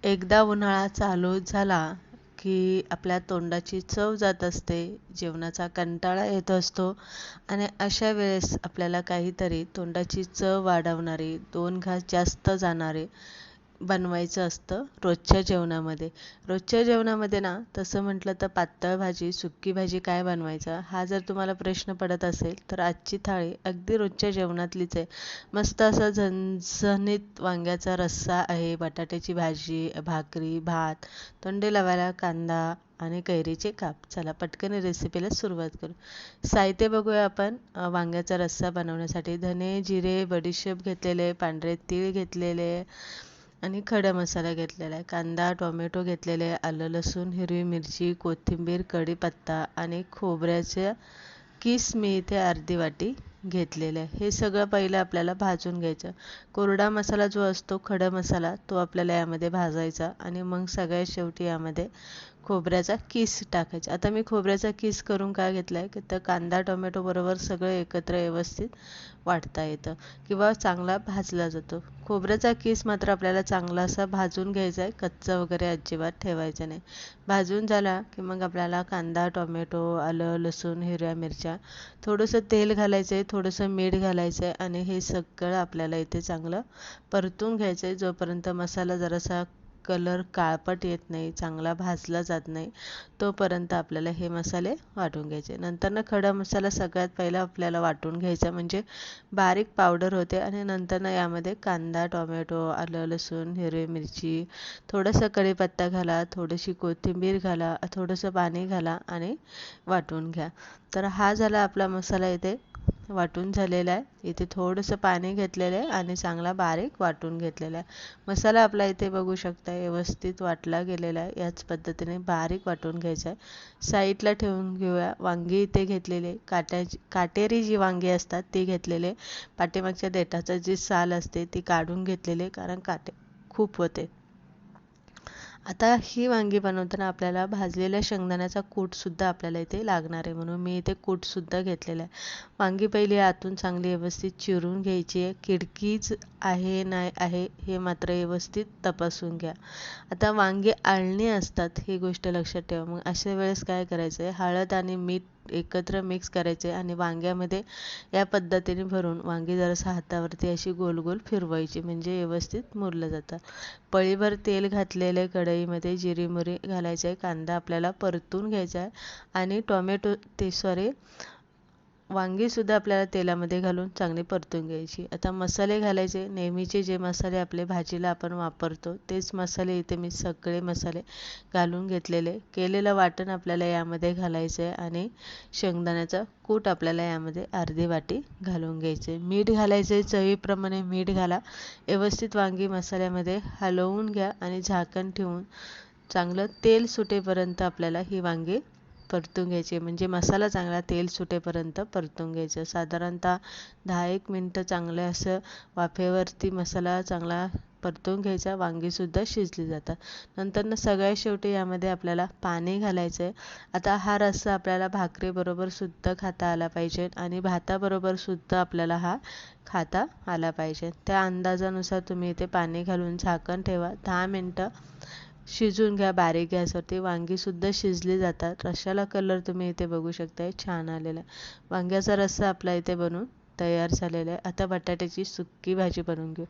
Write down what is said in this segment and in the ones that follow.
एकदा उन्हाळा चालू झाला की आपल्या तोंडाची चव जात असते, जेवणाचा कंटाळा येत असतो आणि अशा वेळेस आपल्याला काहीतरी तोंडाची चव वाढवणारे, 2 घास जास्त जाणारे बनवायचं असतं रोजच्या जेवणामध्ये. रोजच्या जेवणामध्ये ना तसं म्हटलं तर पातळ भाजी, सुकी भाजी काय बनवायचा हा जर तुम्हाला प्रश्न पडत असेल तर आजची थाळी अगदी रोजच्या जेवणातलीच आहे. मस्त असा झणझणीत वांग्याचा रस्सा आहे, बटाट्याची भाजी, भाकरी, भात, तोंडी लावायला कांदा आणि कैरीचे काप. चला पटकन रेसिपीला सुरुवात करू. साहित्य बघूया आपण. वांग्याचा रस्सा बनवण्यासाठी धने, जिरे, बडीशेप घेतलेले, पांढरे तीळ घेतलेले आणि खडा मसाला घेतलेला आहे. कांदा, टोमॅटो घेतलेले, आलं, लसूण, हिरवी मिरची, कोथिंबीर, कढीपत्ता आणि खोबऱ्याच्या किस मी इथे अर्धी वाटी घेतलेलं आहे. हे सगळं पहिलं आपल्याला भाजून घ्यायचं. कोरडा मसाला जो असतो, खडा मसाला, तो आपल्याला यामध्ये भाजायचा आणि मग सगळ्यात शेवटी यामध्ये खोबऱ्याचा किस टाकायचा. आता मी खोबऱ्याचा किस करून काय घेतला आहे की तर कांदा टोमॅटो बरोबर सगळं एकत्र व्यवस्थित वाटता येतं किंवा चांगला भाजला जातो. खोबऱ्याचा किस मात्र आपल्याला चांगला असा भाजून घ्यायचा आहे, कच्चा वगैरे अजिबात ठेवायचा नाही. भाजून झाला की मग आपल्याला कांदा टोमॅटो, आलं लसूण, हिरव्या मिरच्या, थोडंसं तेल घालायचं आहे, थोडंसं मीठ घालायचं आहे आणि हे सगळं आपल्याला इथे चांगलं परतून घ्यायचं आहे. जोपर्यंत मसाला जरासा कलर काळपट येत नाही, चांगला भाजला जात नाही, तोपर्यंत आपल्याला हे मसाले वाटून घ्यायचे. नंतर खडा मसाला सगळ्यात पहिला आपल्याला वाटून घ्यायचा, म्हणजे बारीक पावडर होते आणि नंतर यामध्ये कांदा टोमॅटो, आलं लसूण, हिरवी मिरची, थोडासा कढीपत्ता घाला, थोडीशी कोथिंबीर घाला, थोडंसं पाणी घाला आणि वाटून घ्या. तर हा झाला आपला मसाला इथे वाटून झालेला आहे. इथे थोडंसं पाणी घेतलेलं आहे आणि चांगला बारीक वाटून घेतलेला आहे. मसाला आपला इथे बघू शकता व्यवस्थित वाटला गेलेला आहे. याच पद्धतीने बारीक वाटून घ्यायचा आहे. साईडला ठेवून घेऊया. वांगी इथे घेतलेले, काटेरी जी वांगी असतात ती घेतलेले, पाठीमागच्या देठाचं जी साल असते ती काढून घेतलेले, कारण काटे खूप होते. आता ही वांगी बनवताना आपल्याला भाजलेल्या शेंगदाण्याचा कूटसुद्धा आपल्याला इथे लागणार आहे, म्हणून मी इथे कूटसुद्धा घेतलेला आहे. वांगी पहिली आतून चांगली व्यवस्थित चिरून घ्यायची आहे. किडकीच आहे नाही आहे हे मात्र व्यवस्थित तपासून घ्या. आता वांगी आळणी असतात ही गोष्ट लक्षात ठेवा. मग अशा वेळेस काय करायचं आहे, हळद आणि मीठ एकत्र मिक्स करायचे आणि वांग्यामध्ये या पद्धतीने भरून वांगी जरासं हातावरती अशी गोल गोल फिरवायची, म्हणजे व्यवस्थित मुरलं जातं. पळीभर तेल घातलेले कढईमध्ये जिरी मोहरी घालायचं आहे. कांदा आपल्याला परतून घ्यायचा आहे आणि वांगीसुद्धा आपल्याला तेलामध्ये घालून चांगली परतून घ्यायची. आता मसाले घालायचे. नेहमीचे जे मसाले आपले भाजीला आपण वापरतो तेच मसाले इथे मी सगळे मसाले घालून घेतलेले. केलेलं वाटण आपल्याला यामध्ये घालायचं आहे आणि शेंगदाण्याचा कूट आपल्याला यामध्ये अर्धी वाटी घालून घ्यायचे. मीठ घालायचे, चवीप्रमाणे मीठ घाला. व्यवस्थित वांगी मसाल्यामध्ये हलवून घ्या आणि झाकण ठेवून चांगलं तेल सुटेपर्यंत आपल्याला ही वांगी परतून घ्यायची, म्हणजे मसाला चांगला तेल सुटेपर्यंत परतून घ्यायचं. साधारणतः 10-1 मिनटं चांगलं असं वाफेवरती मसाला चांगला परतून घ्यायचा. वांगीसुद्धा शिजली जातात. नंतर सगळ्यात शेवटी यामध्ये आपल्याला पाणी घालायचं आहे. आता हा रस्सा आपल्याला भाकरीबरोबर सुद्धा खाता आला पाहिजे आणि भाताबरोबर सुद्धा आपल्याला हा खाता आला पाहिजे. त्या अंदाजानुसार तुम्ही इथे पाणी घालून झाकण ठेवा. 10 मिनटं शिजून घ्या बारीक गॅसवरती. वांगीसुद्धा शिजली जातात. रश्श्याला कलर तुम्ही इथे बघू शकताय छान आलेला आहे. वांग्याचा रस्सा आपला इथे बनून तयार झालेला आहे. आता बटाट्याची सुक्की भाजी बनवून घेऊ.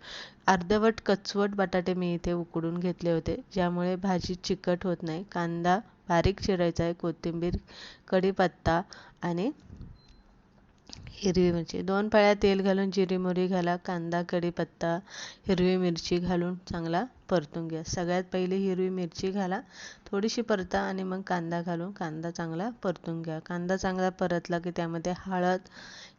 अर्धवट कचवट बटाटे मी इथे उकडून घेतले होते, ज्यामुळे भाजी चिकट होत नाही. कांदा बारीक चिरायचा आहे, कोथिंबीर, कढीपत्ता आणि हिरवी मिरची. 2 पळ्या तेल घालून जिरी मोहरी घाला. कांदा कढीपत्ता हिरवी मिरची घालून चांगला परतून घ्या. सगळ्यात पहिले हिरवी मिरची घाला, थोडीशी परता आणि मग कांदा घालून कांदा चांगला परतून घ्या. कांदा चांगला परतला की त्यामध्ये हळद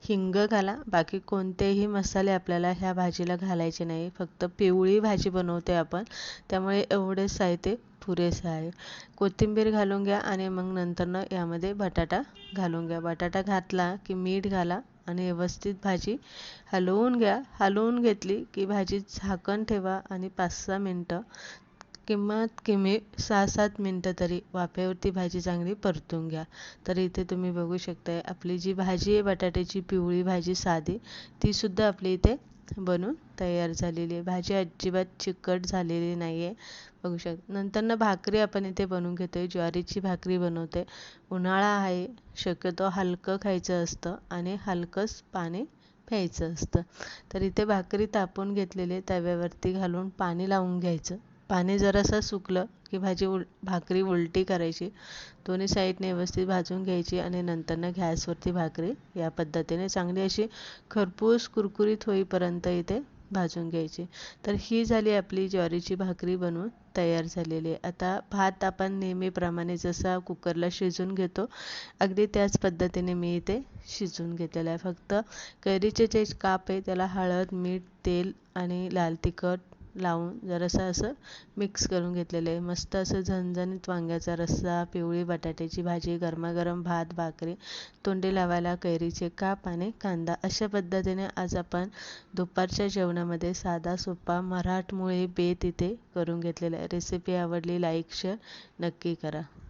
हिंग घाला. बाकी कोणतेही मसाले आपल्याला ह्या भाजीला घालायचे नाही. फक्त पिवळी भाजी बनवते आपण, त्यामुळे एवढे साहित्य पुरेसे आहे. कोथिंबीर घालून घ्या आणि मग नंतर यामध्ये बटाटा घालून घ्या. बटाटा घातला की मीठ घाला आणि व्यवस्थित भाजी हलवून घ्या. हलवून घेतली की भाजी झाकण ठेवा आणि 5-6 मिनटं, किंमत कमी 6-7 मिनटं तरी वाफेवरती भाजी चांगली परतून घ्या. तर इथे तुम्ही बघू शकताय आपली जी भाजी आहे बटाट्याची पिवळी भाजी साधी, ती सुद्धा आपली इथे बनून तयार झालेली आहे. भाजी अजिबात चिकट झालेली नाही आहे, बघू शकता. नंतर भाकरी आपण इथे बनवून घेतोय. ज्वारीची भाकरी बनवते. उन्हाळा आहे, शक्यतो हलकं खायचं असतं आणि हलकंच पाणी प्यायचं असतं. तर इथे भाकरी तापवून घेतलेली तव्यावरती घालून पाणी लावून घ्यायचं. पाणी जरासं सुकलं की भाकरी उलटी करायची. दोन्ही साईडने व्यवस्थित भाजून घ्यायची आणि नंतरनं गॅसवरती भाकरी या पद्धतीने चांगली अशी खरपूस कुरकुरीत होईपर्यंत इथे भाजून घ्यायची. तर ही झाली आपली ज्वारीची भाकरी बनवून तयार झालेली आहे. आता भात आपण नेहमीप्रमाणे जसा कुकरला शिजवून घेतो, अगदी त्याच पद्धतीने मी इथे शिजवून घेतलेला आहे. फक्त कैरीचे जे काप आहे त्याला हळद, मीठ, तेल आणि लाल तिखट लावून जरासं असं मिक्स करून घेतलेलं आहे. मस्त असं झणझणीत वांग्याचा रस्सा, पिवळी बटाट्याची भाजी, गरमागरम भात, भाकरी, तोंडी लावायला कैरीचे काप आणि कांदा, अशा पद्धतीने आज आपण दुपारच्या जेवणामध्ये साधा सोपा मराठमोळी बेत इथे करून घेतलेला आहे. रेसिपी आवडली, लाईक शेअर नक्की करा.